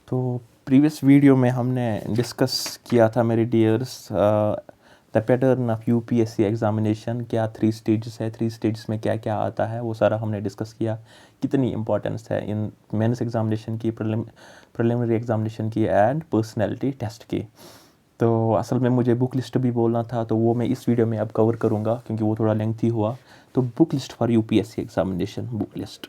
तो previous video में हमने डिस्कस किया था मेरे dears the pattern of UPSC examination, क्या 3 स्टेजेस है, 3 स्टेजेस में क्या क्या आता है वो सारा हमने डिस्कस किया। कितनी इंपॉर्टेंस है इन मेंस एग्ज़ामिनेशन की, प्रिलिमिनरी एग्ज़ामिनेशन की एंड पर्सनैलिटी टेस्ट की। तो असल में मुझे बुक लिस्ट भी बोलना था, तो वो मैं इस वीडियो में अब कवर करूँगा क्योंकि वो थोड़ा लेंथी हुआ। तो book list for UPSC examination, book list.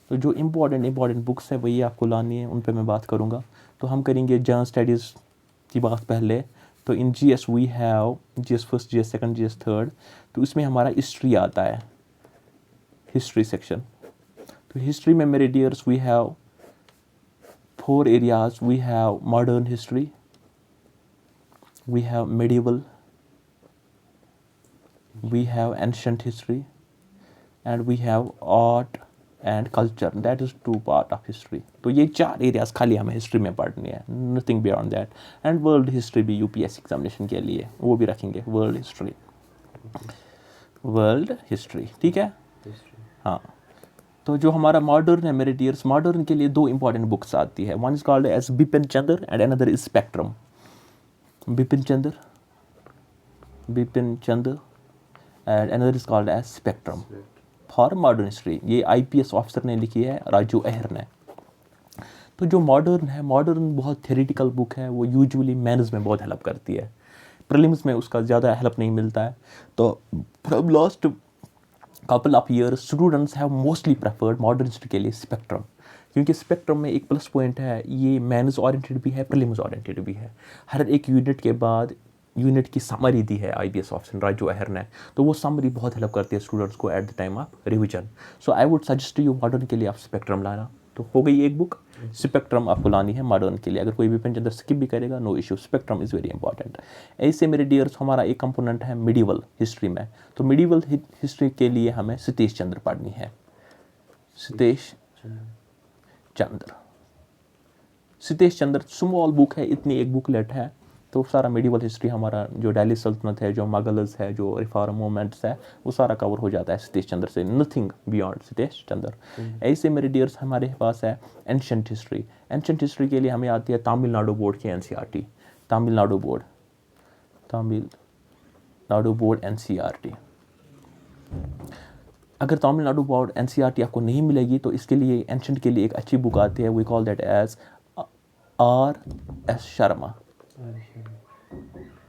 तो जो इम्पॉर्टेंट बुक्स है वही आपको लानी है, उन पे मैं बात करूँगा। तो हम करेंगे जनरल स्टडीज़ की बात पहले। तो in GS we have GS first, GS second, GS third. तो इसमें हमारा हिस्ट्री आता है, हिस्ट्री सेक्शन। तो हिस्ट्री में मेरे dears we have 4 areas. We have modern history, we have medieval, we have ancient history, and we have art and culture. That is 2 part of history. तो ये 4 एरियाज खाली हमें history में पढ़नी है, nothing beyond that. And world history भी UPSC examination के लिए वो भी रखेंगे, वर्ल्ड हिस्ट्री। वर्ल्ड हिस्ट्री ठीक है। हाँ, तो जो हमारा मॉडर्न है मेरे डियर्स, मॉडर्न के लिए 2 इंपॉर्टेंट बुक्स आती है। One is called as Bipin Chandra and another is spectrum. Bipin Chandra and another is called as spectrum for modern history. ये आईपीएस ऑफिसर ने लिखी है, राजू अहिर ने। तो जो मॉडर्न है, मॉडर्न बहुत थ्योरेटिकल बुक है, वो यूजुअली मेंस में बहुत हेल्प करती है, प्रीलिम्स में उसका ज़्यादा हेल्प नहीं मिलता है। तो from last couple of years students have mostly preferred modern history के लिए स्पेक्ट्रम, क्योंकि स्पेक्ट्रम में एक प्लस पॉइंट है, ये मेंस ओरिएंटेड भी है, प्रीलिम्स ओरिएंटेड भी है। हर एक यूनिट के बाद यूनिट की समरी दी है आईपीएस ऑफिसर राजू अहिर ने, तो वो समरी बहुत हेल्प करती है स्टूडेंट्स को at the time of revision. So I would suggest you modern के लिए आप स्पेक्ट्रम लाना। तो हो गई एक बुक, स्पेक्ट्रम आपको लानी है मॉडर्न के लिए। अगर कोई बिपिन चंद्र स्किप भी करेगा no issue, spectrum is very important. ऐसे मेरे डियर्स हमारा एक कंपोनेंट है मिडीवल हिस्ट्री में। तो मिडीवल हिस्ट्री के लिए हमें सतीश चंद्र पढ़नी है, सतीश चंद्र स्मॉल बुक है, इतनी एक बुकलेट है। तो सारा मिडीवल हिस्ट्री हमारा जो दिल्ली सल्तनत है, जो मुगल्स है, जो रिफॉर्म मूवमेंट्स है, वो सारा कवर हो जाता है सतीश चंद्र से, नथिंग बियॉन्ड सतीश चंद्र। ऐसे मेरे डियर्स हमारे पास है एंशंट हिस्ट्री। एंशंट हिस्ट्री के लिए हमें आती है तमिलनाडु बोर्ड की एनसीईआरटी, तमिलनाडु बोर्ड एनसीईआरटी। अगर तमिलनाडु बोर्ड एनसीईआरटी आपको नहीं मिलेगी तो इसके लिए एंशंट के लिए एक अच्छी बुक आती है, we call that as R S. Sharma.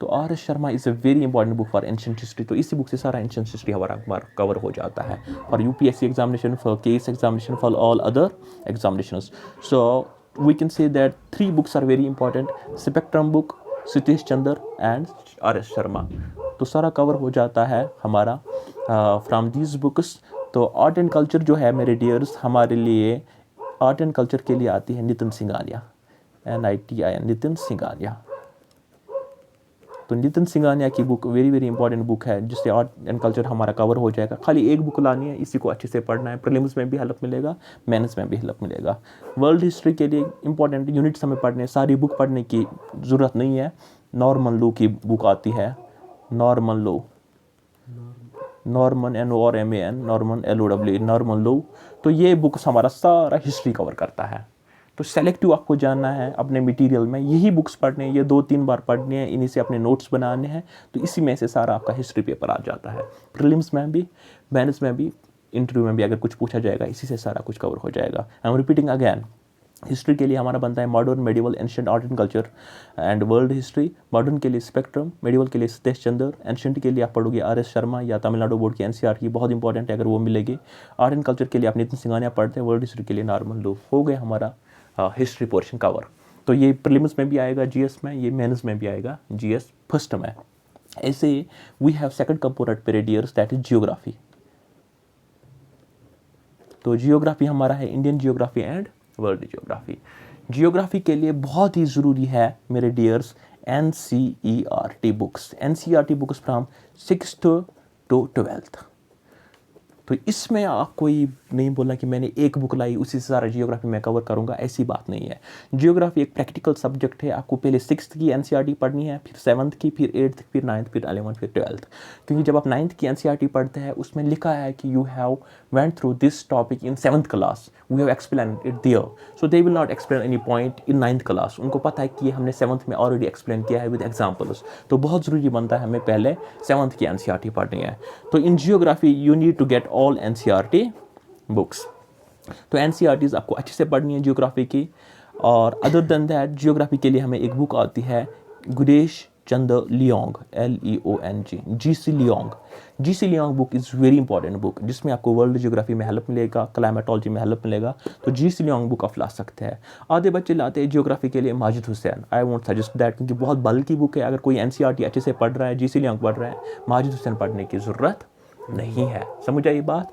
तो R S. Sharma is a very important book for ancient history. तो इसी बुक से सारा एंशंट हिस्ट्री हमारा कवर हो जाता है for UPSC examination, for KAS examination, for all other examinations. So we can say that 3 books are very important, spectrum book, Satish Chandra and R S. Sharma. तो सारा कवर हो जाता है हमारा फ्रॉम दीज बुक्स। तो आर्ट एंड कल्चर जो है मेरे डियर्स, हमारे लिए आर्ट एंड कल्चर के लिए आती है नितिन सिंघानिया, NITI, नितिन सिंघानिया। तो नितिन सिंघानिया की book very very important book है, जिससे आर्ट एंड कल्चर हमारा कवर हो जाएगा। खाली एक बुक लानी है, इसी को अच्छे से पढ़ना है, प्रीलिम्स में भी हेल्प मिलेगा, मेंस में भी हेल्प मिलेगा। वर्ल्ड हिस्ट्री के लिए इंपॉर्टेंट यूनिट्स हमें पढ़ने, सारी बुक पढ़ने की ज़रूरत नहीं है। नॉर्मन लॉ की बुक आती है, Norman law, Norman NORMAN, Norman LOW, Norman law. तो ये बुक हमारा सारा हिस्ट्री कवर करता है। तो सेलेक्टिव आपको जानना है अपने मटेरियल में, यही बुक्स पढ़ने हैं, ये 2-3 बार पढ़ने हैं, इन्हीं से अपने नोट्स बनाने हैं। तो इसी में से सारा आपका हिस्ट्री पेपर आ जाता है, प्रीलिम्स में भी, मेंस में भी, इंटरव्यू में भी अगर कुछ पूछा जाएगा इसी से सारा कुछ कवर हो जाएगा। आई एम रिपीटिंग अगैन, हिस्ट्री के लिए हमारा बनता है modern, medieval, ancient, art and culture and world history. Modern के लिए स्पेक्ट्रम, मेडिवल के लिए सतीश चंद्र, एंशिएंट के लिए आप पढ़ोगे आर.एस. शर्मा या तमिलनाडु बोर्ड की एनसीईआरटी की, बहुत इंपॉर्टेंट है अगर वो मिलेगी। आर्ट एंड कल्चर के लिए आप नितिन सिंघानिया पढ़ते हैं, वर्ल्ड हिस्ट्री के लिए नॉर्मन लॉ। हो गए हमारा हिस्ट्री पोर्शन कवर। तो ये प्रीलिम्स में भी आएगा जीएस में, ये मेंस में भी आएगा जीएस फर्स्ट में। ऐसे we have second component periods, that is geography. तो जियोग्राफी हमारा है Indian geography and world geography. Geography के लिए बहुत ही ज़रूरी है मेरे dears NCERT books, NCERT books from 6th to 12th। तो इसमें आप कोई नहीं बोलना कि मैंने एक बुक लाई उसी से सारा जियोग्राफी मैं कवर करूँगा, ऐसी बात नहीं है। जियोग्राफी एक प्रैक्टिकल सब्जेक्ट है। आपको पहले 6th की NCERT पढ़नी है, फिर 7th की, फिर 8th, फिर 9th, फिर 11th, फिर 12th। क्योंकि जब आप 9th की NCERT पढ़ते हैं उसमें लिखा है कि you have went through this topic in 7th class, we have explain it there, so they will not explain any point in 9th class. उनको पता है कि ये हमने 7th में ऑलरेडी एक्सप्लेन किया है विद एग्जाम्पल्स। तो बहुत ज़रूरी बनता है हमें पहले 7th की NCERT पढ़नी है। तो in geography you need to get all NCERT books. तो NCERTs आपको अच्छे से पढ़नी है जियोग्राफी की। और अदर देन दैट जियोग्राफी के लिए हमें एक बुक आती है गुडेश चंद्र Leong, LEONG, GC Leong. GC Leong book is very important book, जिसमें आपको वर्ल्ड जियोग्राफी में हेल्प मिलेगा, क्लाइमेटोलॉजी में हेल्प मिलेगा। तो GC लियोंग बुक आप ला सकते हैं। आधे बच्चे लाते हैं जियोग्राफी के लिए Majid Hussain. I won't suggest that, क्योंकि बहुत बल्कि बुक है। अगर कोई NCERT अच्छे से पढ़ रहा है, GC लियोंग पढ़ रहा है, माजिद हुसैन पढ़ने की ज़रूरत नहीं है। समझ आई बात?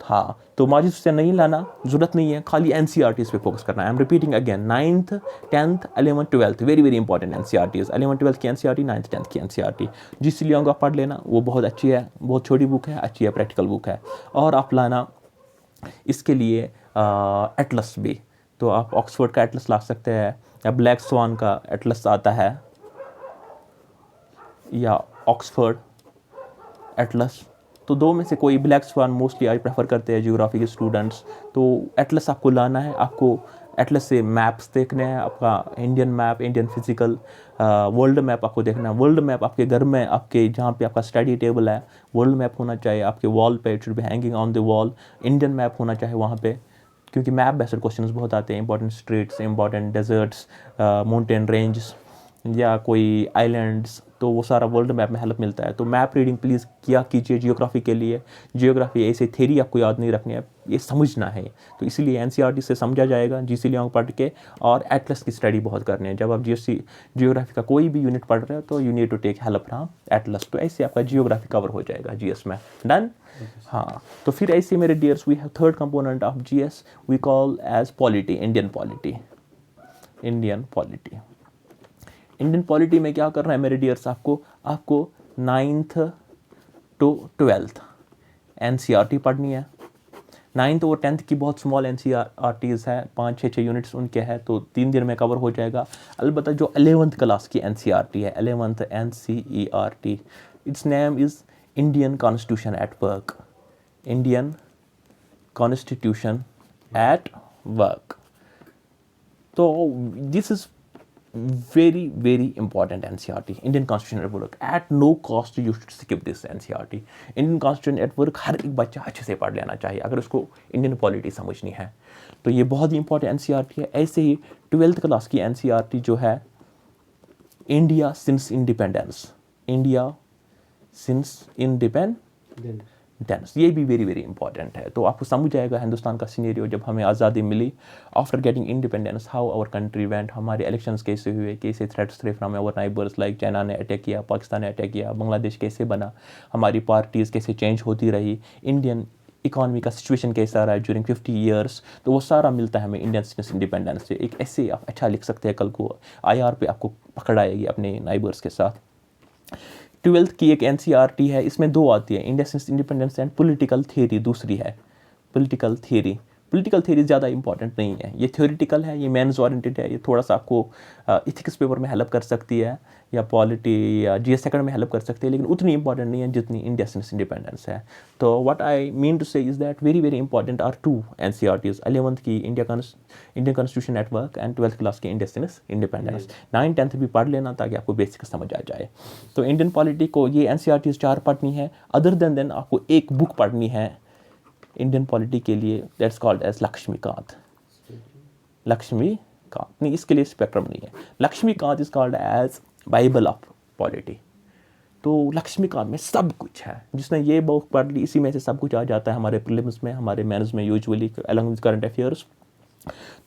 हाँ, तो माजिद हुसैन नहीं लाना, ज़रूरत नहीं है। खाली NCERTs पे फोकस करना है। आई am repeating again, 9th, 10th, 11th, 12th, very very important NCERTs। 11th, 12th की NCERT, 9th, 10th की NCERT। GC लियोंग आप पढ़ लेना, वो बहुत अच्छी है, बहुत छोटी बुक है, अच्छी है, प्रैक्टिकल बुक है। और आप लाना इसके लिए एटलस भी। तो आप ऑक्सफोर्ड का एटलस ला सकते हैं, या ब्लैक स्वान का एटलस आता है, या ऑक्सफोर्ड एटलस। तो दो में से कोई, ब्लैक स्वान मोस्टली आज प्रेफर करते हैं जियोग्राफी के स्टूडेंट्स। तो एटलस आपको लाना है। आपको एटलस से मैप्स देखने हैं, आपका Indian map, Indian physical, world map आपको देखना है। वर्ल्ड मैप आपके घर में, आपके जहाँ पे आपका स्टडी टेबल है, वर्ल्ड मैप होना चाहिए आपके वॉल पे, it should be hanging on the wall. Indian map होना चाहिए वहाँ पे, क्योंकि मैप बेस्ड क्वेश्चंस बहुत आते हैं। Important straits, important deserts, mountain range, या कोई आइलैंड्स, तो वो सारा वर्ल्ड मैप में हेल्प मिलता है। तो मैप रीडिंग प्लीज़ किया कीजिए जियोग्राफी के लिए। जियोग्राफी ऐसे थ्योरी आपको याद नहीं रखनी है, ये समझना है। तो इसीलिए NCERT से समझा जाएगा, GC लियोंग पढ़ के। और एटलस की स्टडी बहुत करनी है। जब आप जियोग्राफी का कोई भी यूनिट पढ़ रहे हो तो you need to take help from atlas. तो ऐसे आपका जियोग्राफी कवर हो जाएगा GS में। डन? हाँ, तो फिर ऐसे मेरे dears, we have third component of GS, we call as polity, Indian polity. Indian polity, Indian polity में क्या करना है मेरे डियर्स, आपको 9th to 12th NCERT पढ़नी है। 9th और 10th की बहुत स्मॉल NCERTs है, 5-6 यूनिट्स उनके हैं, तो 3 दिन में कवर हो जाएगा। अलबत्ता जो 11th क्लास की NCERT है, 11th NCERT, its name is Indian constitution at work. Indian constitution at work. तो this is very very important NCERT, Indian Constitution at Work. At no cost you should skip this NCERT. Indian Constitution at Work हर एक बच्चा अच्छे से पढ़ लेना चाहिए अगर उसको इंडियन पॉलिटी समझनी है। तो ये बहुत ही इंपॉर्टेंट NCERT है। ऐसे ही 12th क्लास की NCERT जो है, India since independence, India since independence, ये भी वेरी वेरी इंपॉर्टेंट है। तो आपको समझ आएगा हिंदुस्तान का सीनेरियो जब हमें आज़ादी मिली, after getting independence, how our country went, हमारे इलेक्शंस कैसे हुए, कैसे थ्रेट्स थे from our neighbours, like China ने अटैक किया, पाकिस्तान ने अटैक किया, बांग्लादेश कैसे बना, हमारी पार्टीज़ कैसे चेंज होती रही, इंडियन इकॉनमी का सिचुएशन कैसा रहा ड्यूरिंग 50 ईयर्स। तो वो सारा मिलता है हमें इंडियन इंडिपेंडेंस से। एक ऐसे आप अच्छा लिख सकते हैं, कल को IR पे आपको पकड़ आएगी अपने नाइबर्स के साथ। 12th की एक NCERT है, इसमें 2 आती है, India since independence and political theory. दूसरी है पॉलिटिकल थ्योरी। पॉलिटिकल थ्योरी ज़्यादा इंपॉर्टेंट नहीं है, ये थ्योरेटिकल है, ये मेंस ओरिएंटेड है। ये थोड़ा सा आपको इथिक्स पेपर में हेल्प कर सकती है, या पॉलिटी या GS सेकंड में हेल्प कर सकती है, लेकिन उतनी इंपॉर्टेंट नहीं है जितनी इंडिया सिंस इंडिपेंडेंस है। तो what I mean to say is that very very important are 2 NCERTs, 11th की Indian constitution at work and 12th class की India since independence. 9th 10th भी पढ़ लेना ताकि आपको बेसिक समझ आ जाए। तो इंडियन पॉलिटी को ये NCERTs 4 पढ़नी है। अदर देन आपको एक बुक पढ़नी है इंडियन पॉलिटी के लिए, that's called as Laxmikanth. Laxmikanth नहीं, इसके लिए स्पेक्ट्रम नहीं है। Laxmikanth is called as Bible of polity. तो लक्ष्मीकांत में सब कुछ है। जिसने ये बुक पढ़ ली, इसी में से सब कुछ आ जाता है हमारे प्रीलिम्स में, हमारे मेंस में usually, along with current affairs.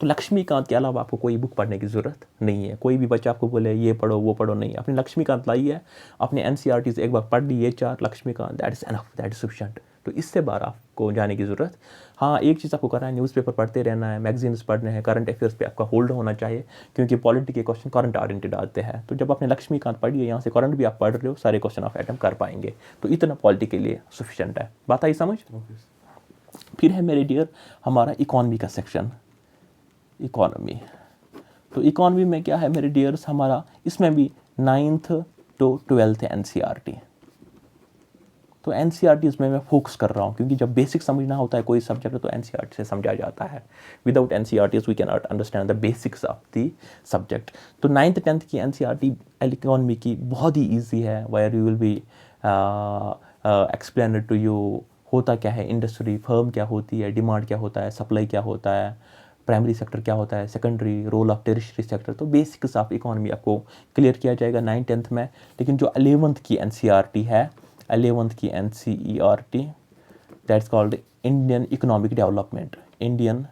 तो लक्ष्मीकांत के अलावा आपको कोई बुक पढ़ने की ज़रूरत नहीं है। कोई भी बच्चा आपको बोले ये पढ़ो वो पढ़ो, नहीं, अपनी लक्ष्मीकांत लाइए, अपने NCERTs एक बार पढ़ ली, ये 4 Laxmikanth, that is enough, that is sufficient. तो इससे बाहर आपको जाने की ज़रूरत, हाँ, एक चीज़ आपको करना है, न्यूज़पेपर पढ़ते रहना है, मैगजीन्स पढ़ने हैं, करंट अफेयर्स पे आपका होल्ड होना चाहिए, क्योंकि पॉलिटी के क्वेश्चन करंट ओरिएंटेड आते हैं। तो जब आपने लक्ष्मीकांत पढ़ी है, यहाँ से करंट भी आप पढ़ रहे हो, सारे क्वेश्चन आप अटेम्प्ट कर पाएंगे। तो इतना पॉलिटी के लिए सफिशिएंट है। बात आई समझ? फिर है मेरे डियर हमारा इकॉनमी का सेक्शन, इकॉनमी। तो इकॉनमी में क्या है मेरे डियर्स हमारा, इसमें भी 9th to 12th NCERT। तो NCERT इसमें मैं फोकस कर रहा हूँ, क्योंकि जब बेसिक समझना होता है कोई सब्जेक्ट तो NCERT से समझा जाता है। Without NCERT we can not understand the basics of the subject. तो 9th 10th की NCERT इकोनॉमी की बहुत ही ईजी है, where you will be explain to you होता क्या है इंडस्ट्री, फर्म क्या होती है, डिमांड क्या होता है, सप्लाई क्या होता है, प्राइमरी सेक्टर क्या होता है, secondary, role of tertiary sector. तो बेसिक्स ऑफ इकोनॉमी आपको क्लियर किया जाएगा 9th 10th में। लेकिन जो 11th की NCERT है, 11th की NCERT that's called Indian economic development, Indian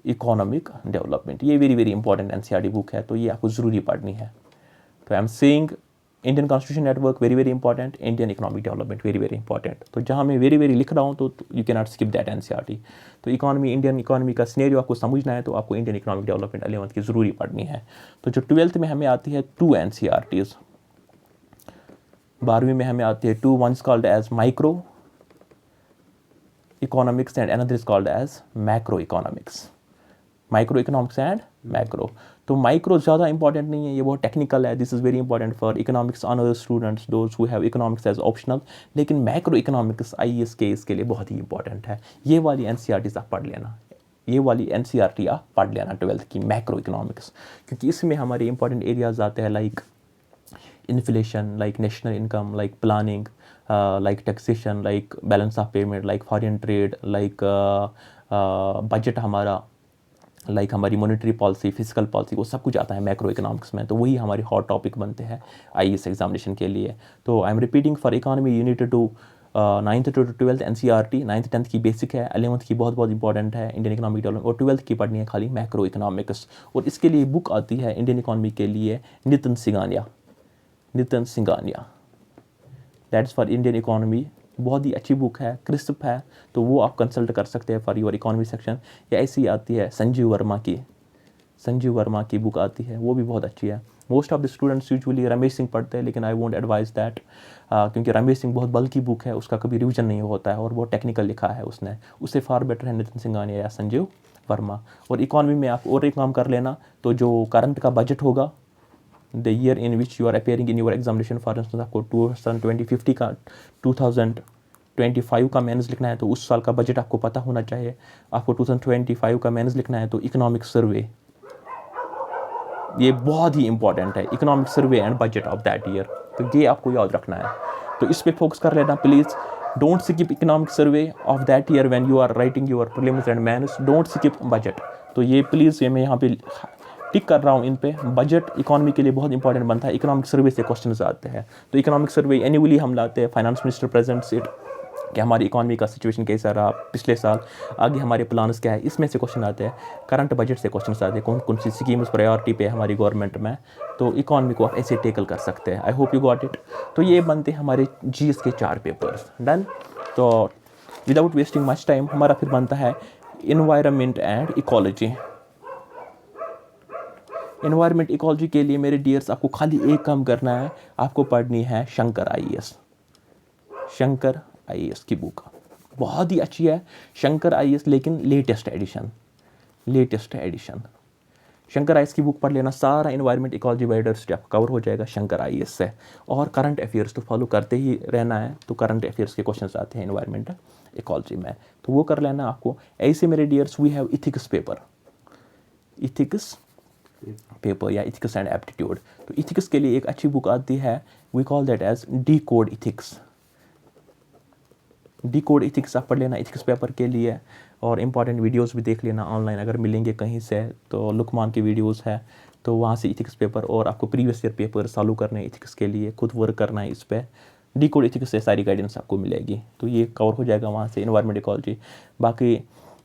economic development. ये very very important NCERT book है, तो ये आपको ज़रूरी पढ़नी है। तो I am saying Indian constitution network very very important, Indian economic development very very important. तो जहाँ मैं वेरी वेरी लिख रहा हूँ तो you can not skip that NCERT। तो इकोनॉमी, इंडियन इकोनॉमी का सिनेरियो आपको समझना है तो आपको इंडियन इकोनॉमिक डेवलपमेंट 11th की ज़रूरी पढ़नी है। तो जो 12th में हमें आती है 2 NCERTs, 12वीं में हमें आती है 2, one is called as micro economics and another is called as macro economics, micro economics and macro. तो माइक्रो ज़्यादा इंपॉर्टेंट नहीं है, ये बहुत टेक्निकल है। This is very important for economics honours students, those who have economics as optional. लेकिन macro economics IAS के इसके लिए बहुत ही इंपॉर्टेंट है। ये वाली NCERTs आप पढ़ लेना, ये वाली NCERT आप पढ़ लेना 12th की मैक्रो इकोनॉमिक्स, क्योंकि इसमें हमारे इंपॉर्टेंट एरियाज आते हैं like inflation, like national income, like planning, like taxation, like balance of payment, like foreign trade, like budget हमारा, लाइक हमारी मॉनेटरी पॉलिसी, फिजिकल पॉलिसी, वो सब कुछ आता है मैक्रो इकोनॉमिक्स में। तो वही हमारे हॉट टॉपिक बनते हैं IAS एग्जामिनेशन के लिए। तो I am repeating for economy unit two 9th to 12th NCERT, 9th 10th की बेसिक है, 11th की बहुत बहुत इंपॉर्टेंट है इंडियन इकोनॉमिक डेवलपमेंट, और 12th की पढ़नी है खाली मैक्रो इकोनॉमिक्स। और इसके लिए बुक आती है इंडियन इकोनॉमी के लिए Nitin Singhania, Nitin Singhania, that's for Indian economy. बहुत ही अच्छी बुक है, क्रिस्प है, तो वो आप कंसल्ट कर सकते हैं फॉर योर इकोनॉमी सेक्शन। या ऐसी आती है संजीव वर्मा की, संजीव वर्मा की बुक आती है, वो भी बहुत अच्छी है। Most of the students usually Ramesh Singh पढ़ते हैं, लेकिन आई वोंट एडवाइज दैट, क्योंकि रमेश सिंह बहुत बल्कि बुक है, उसका कभी रिवीजन नहीं होता है और बहुत टेक्निकल लिखा है उसने। उससे फार बेटर है नितिन सिंघानिया या संजीव वर्मा। और इकोनॉमी में आप और एक काम कर लेना, तो जो करंट का बजट होगा, the year in which you are appearing in your examination, for instance आपको 2020 का 2025 का मेंस लिखना है, तो उस साल का बजट आपको पता होना चाहिए। आपको 2025 का मेंस लिखना है तो इकोनॉमिक सर्वे, ये बहुत ही इंपॉर्टेंट है, economic survey and budget of that year. तो ये आपको याद रखना है, तो इस पर फोकस कर लेना please. Don't skip economic survey of that year when you are writing your prelims and mains, don't skip budget. तो ये प्लीज़, ये मैं यहाँ पे टिक कर रहा हूँ इन पे। बजट इकोनॉमी के लिए बहुत इंपॉर्टेंट बनता है, इकोनॉमिक सर्वे से क्वेश्चन आते हैं। तो इकोनॉमिक सर्वे एनुअली हम लाते हैं, फाइनेंस मिनिस्टर प्रेजेंट्स इट, कि हमारी इकोनॉमी का सिचुएशन कैसा रहा पिछले साल, आगे हमारे प्लान्स क्या है, इसमें से क्वेश्चन आते हैं। करंट बजट से क्वेश्चन आते हैं, कौन कौन सी स्कीम्स प्रायोरिटी पे है हमारी गवर्नमेंट में, तो इकोनॉमी को आप ऐसे टेकल कर सकते हैं। I hope you got it. तो ये बनते हैं हमारे GS के 4 पेपर्स, डन। तो विदाउट वेस्टिंग मच टाइम हमारा फिर बनता है environment and ecology. Environment ecology के लिए मेरे डियर्स आपको खाली एक काम करना है, आपको पढ़नी है शंकर IAS, शंकर IAS की बुक बहुत ही अच्छी है, शंकर IAS, लेकिन latest edition, latest edition. Shankar IAS की बुक पढ़ लेना, सारा इन्वायरमेंट इकोलॉजी बायोडाइवर्सिटी आपका कवर हो जाएगा शंकर IAS से। और करंट अफेयर्स तो फॉलो करते ही रहना है, तो करंट अफेयर्स के क्वेश्चंस आते हैं इन्वायरमेंट इकोलॉजी में, तो वो कर लेना आपको। ऐसे मेरे dears we have ethics paper, ethics paper या इथिक्स एंड एप्टीट्यूड। तो इथिक्स के लिए एक अच्छी बुक आती है, we call that as decode ethics, decode ethics आप पढ़ लेना इथिक्स पेपर के लिए। और इंपॉर्टेंट वीडियोस भी देख लेना ऑनलाइन, अगर मिलेंगे कहीं से तो लुकमान की वीडियोस है, तो वहाँ से इथिक्स पेपर, और आपको प्रीवियस ईयर पेपर सॉल्व करने हैं इथिक्स के लिए, खुद वर्क करना है इस पर। डिकोड इथिक्स से सारी गाइडेंस आपको मिलेगी, तो ये कवर हो जाएगा वहाँ से इन्वायरमेंट इकोलॉजी। बाकी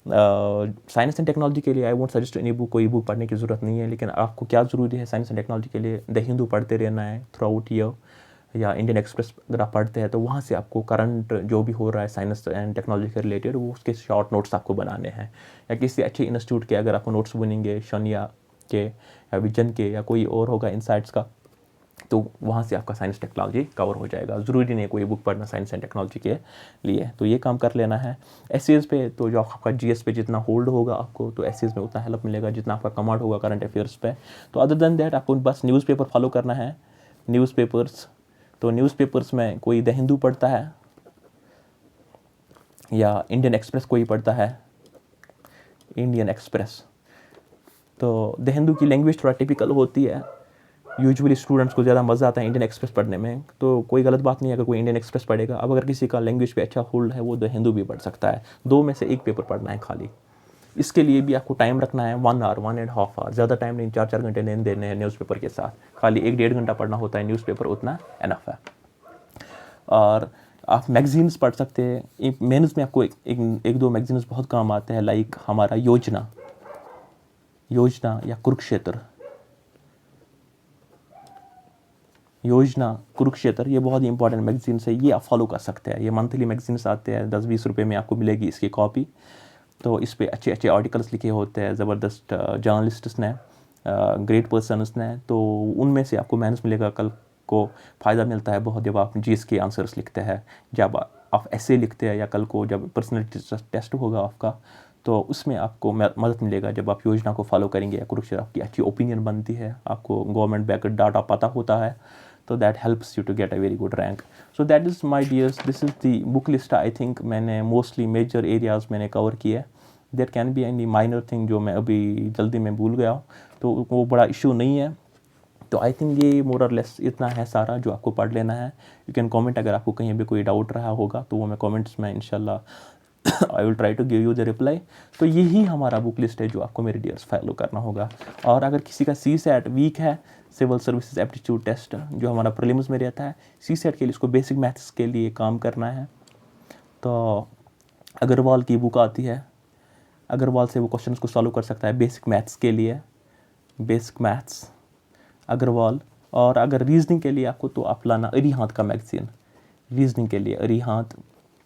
साइंस एंड टेक्नोलॉजी के लिए I won't suggest any book, कोई बुक पढ़ने की ज़रूरत नहीं है। लेकिन आपको क्या ज़रूरी है साइंस एंड टेक्नोलॉजी के लिए, द हिंदू पढ़ते रहना है थ्रू आउट ईयर, या इंडियन एक्सप्रेस अगर आप पढ़ते हैं तो वहाँ से आपको करंट जो भी हो रहा है साइंस एंड टेक्नोलॉजी के रिलेटेड, वो उसके शॉर्ट नोट्स आपको बनाने हैं। या किसी अच्छे इंस्टीट्यूट के अगर आपको नोट्स बनेंगे, शनिया के या विजन के या कोई और होगा इनसाइट्स का, तो वहाँ से आपका साइंस टेक्नोलॉजी कवर हो जाएगा। ज़रूरी नहीं कोई बुक पढ़ना साइंस एंड टेक्नोलॉजी के लिए, तो ये काम कर लेना है। एसएस पे तो जो आपका जीएस पे जितना होल्ड होगा आपको, तो एसएस में उतना हेल्प मिलेगा जितना आपका कमांड होगा करंट अफेयर्स पे। तो अदर देन दैट आपको बस न्यूज़पेपर फॉलो करना है। न्यूज़पेपर्स, तो न्यूज़पेपर्स में कोई द हिंदू पढ़ता है या इंडियन एक्सप्रेस कोई पढ़ता है, इंडियन एक्सप्रेस। तो द हिंदू की लैंग्वेज थोड़ा टिपिकल होती है, यूजुअली स्टूडेंट्स को ज़्यादा मज़ा आता है इंडियन एक्सप्रेस पढ़ने में, तो कोई गलत बात नहीं है अगर कोई इंडियन एक्सप्रेस पढ़ेगा। अब अगर किसी का लैंग्वेज पे अच्छा होल्ड है वो द हिंदू भी पढ़ सकता है। 2 में से 1 पेपर पढ़ना है खाली। इसके लिए भी आपको टाइम रखना है 1 आवर 1.5 आवर, ज़्यादा टाइम नहीं, 4-4 घंटे नहीं देने हैं न्यूज़पेपर के साथ। खाली 1-1.5 घंटा पढ़ना होता है न्यूज़पेपर, उतना एनफ है। और आप मैगजीन्स पढ़ सकते हैं। मेंस में आपको एक दो मैगजीन्स बहुत काम आते हैं, लाइक हमारा योजना या कुरुक्षेत्र, ये बहुत ही इंपॉर्टेंट मैगजीन्स है, ये आप फॉलो कर सकते हैं। ये मंथली मैगजीन्स आते हैं, 10-20 रुपये में आपको मिलेगी इसकी कॉपी। तो इस पर अच्छे अच्छे आर्टिकल्स लिखे होते हैं, ज़बरदस्त जर्नलिस्ट्स ने, ग्रेट पर्सनस ने, तो उनमें से आपको मेंस मिलेगा। कल को फ़ायदा मिलता है बहुत जब आप जीएस के आंसर्स लिखते हैं, जब आप ऐसे लिखते हैं, या कल को जब पर्सनैलिटी टेस्ट होगा आपका, तो उसमें आपको मदद मिलेगा जब आप योजना को फॉलो करेंगे या कुरुक्षेत्र आपकी अच्छी ओपिनियन बनती है, आपको गवर्नमेंट बैक डाटा पता होता है, तो that helps you to get a very good rank. So that is my dears, this is the book list. I think मैंने मोस्टली मेजर एरियाज़ मैंने कवर किए। There can be any minor thing जो मैं अभी जल्दी में भूल गया हूँ, तो वो बड़ा इशू नहीं है। तो आई थिंक ये मोर और लेस इतना है सारा जो आपको पढ़ लेना है। यू कैन कमेंट अगर आपको कहीं भी कोई डाउट रहा होगा, तो वो मैं कमेंट्स में इंशाल्लाह I will try to give you the reply. तो यही हमारा बुक लिस्ट है जो आपको मेरे डियर्स फॉलो करना होगा। और अगर किसी का CSAT वीक है, सिविल सर्विसेज एप्टीट्यूड टेस्ट जो हमारा प्रीलिम्स में रहता है, CSAT के लिए इसको बेसिक मैथ्स के लिए काम करना है। तो अग्रवाल की बुक आती है, अग्रवाल से वो क्वेश्चंस को सॉल्व कर सकता है बेसिक मैथ्स के लिए, बेसिक मैथ्स अग्रवाल। और अगर रीजनिंग के लिए आपको, तो आप लाना अरिहंत का मैगज़ीन, रीजनिंग के लिए Arihant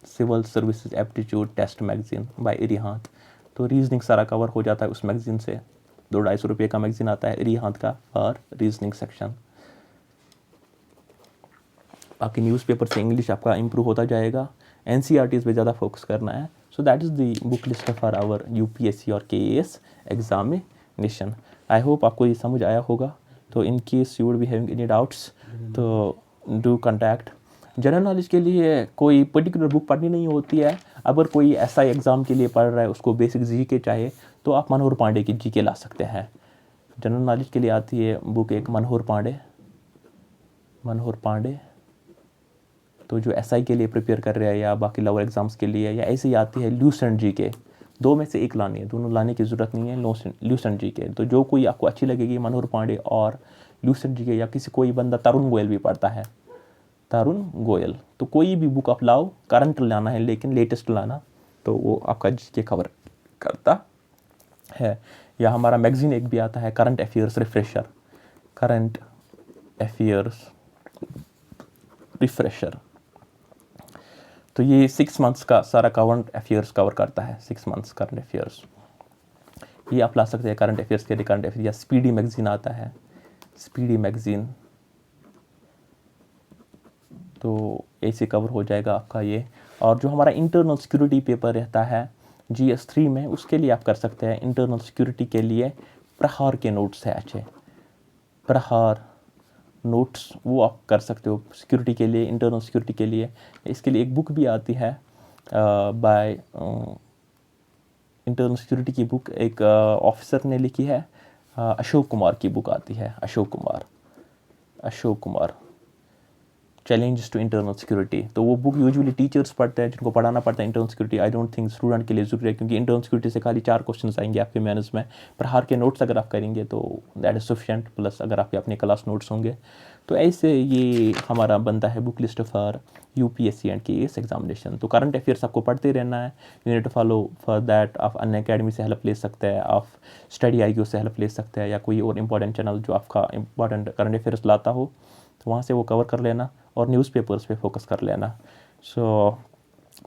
civil services aptitude test magazine by Arihant. तो रीजनिंग सारा कवर हो जाता है उस मैगज़ीन से। 200-250 रुपये का मैगज़ीन आता है अरिहंत का और रीजनिंग सेक्शन। बाकी न्यूज़पेपर से इंग्लिश आपका इम्प्रूव होता जाएगा। NCERTs पे ज़्यादा फोकस करना है। So that is the book list for our UPSC और KAS एग्जामिनेशन। आई होप आपको ये समझ आया होगा। तो in case you would be having any doubts, तो डू कॉन्टैक्ट। जनरल नॉलेज के लिए कोई पर्टिकुलर बुक पढ़नी नहीं होती है। अगर कोई SI एग्ज़ाम के लिए पढ़ रहा है, उसको बेसिक GK चाहिए, तो आप मनोहर पांडे की GK ला सकते हैं। जनरल नॉलेज के लिए आती है बुक एक मनोहर पांडे, तो जो SI के लिए प्रिपेयर कर रहे हैं या बाकी लोअर एग्ज़ाम्स के लिए, या ऐसे ही आती है ल्यूसेंट GK। 2 में से 1 लानी है, दोनों लाने की ज़रूरत नहीं है। ल्यूसेंट GK, तो जो कोई आपको अच्छी लगेगी, मनोहर पांडे और ल्यूसेंट GK, या किसी कोई बंदा तरुण गोयल भी पढ़ता है, तरुण गोयल, तो कोई भी बुक आप लाओ, करंट लाना है लेकिन लेटेस्ट लाना, तो वो आपका GK कवर करता है। या हमारा मैगज़ीन एक भी आता है करंट अफेयर्स रिफ्रेशर, तो ये 6 मंथ्स का सारा करंट अफेयर्स कवर करता है। 6 मंथ्स करंट अफेयर्स, ये आप ला सकते हैं करंट अफेयर्स के लिए। करंट अफेयर या स्पीडी मैगज़ीन आता है, स्पीडी मैगज़ीन, तो ऐसे कवर हो जाएगा आपका ये। और जो हमारा इंटरनल सिक्योरिटी पेपर रहता है GS 3 में, उसके लिए आप कर सकते हैं इंटरनल सिक्योरिटी के लिए प्रहार के नोट्स है अच्छे, प्रहार नोट्स, वो आप कर सकते हो सिक्योरिटी के लिए, इंटरनल सिक्योरिटी के लिए। इसके लिए एक बुक भी आती है बाय इंटरनल सिक्योरिटी की बुक एक ऑफिसर ने लिखी है, अशोक कुमार की बुक आती है, Ashok Kumar challenges to internal security. तो वो बुक यूजुअली टीचर्स पढ़ते हैं जिनको पढ़ाना पड़ता है internal security. I don't think student के लिए ज़रूरी है, क्योंकि इंटरनल सिक्योरिटी से खाली 4 क्वेश्चन आएंगे आपके मेंस में। प्रहार के नोट्स अगर आप करेंगे तो दैट इज़ सफिशिएंट, प्लस अगर आपके अपने क्लास नोट्स होंगे। तो ऐसे ये हमारा बनता है book list for UPSC and KAS examination. तो करंट अफेयर्स आपको पढ़ते रहना है, you need to follow. For that आप अनअकैडमी से हेल्प ले सकते हैं, आप स्टडी IQ से हेल्प ले सकते हैं, या कोई और इंपॉर्टेंट चैनल जो आपका इंपॉर्टेंट करंट अफेयर्स लाता हो, तो वहाँ से वो कवर कर लेना, और न्यूज़पेपर्स पे फोकस कर लेना। सो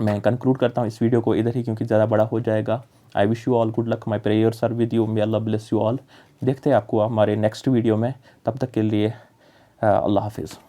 मैं कंक्लूड करता हूँ इस वीडियो को इधर ही, क्योंकि ज़्यादा बड़ा हो जाएगा। I wish you all good luck, my prayers are with you, may अल्लाह ब्लेस यू ऑल। देखते हैं आपको हमारे नेक्स्ट वीडियो में, तब तक के लिए अल्लाह हाफिज़।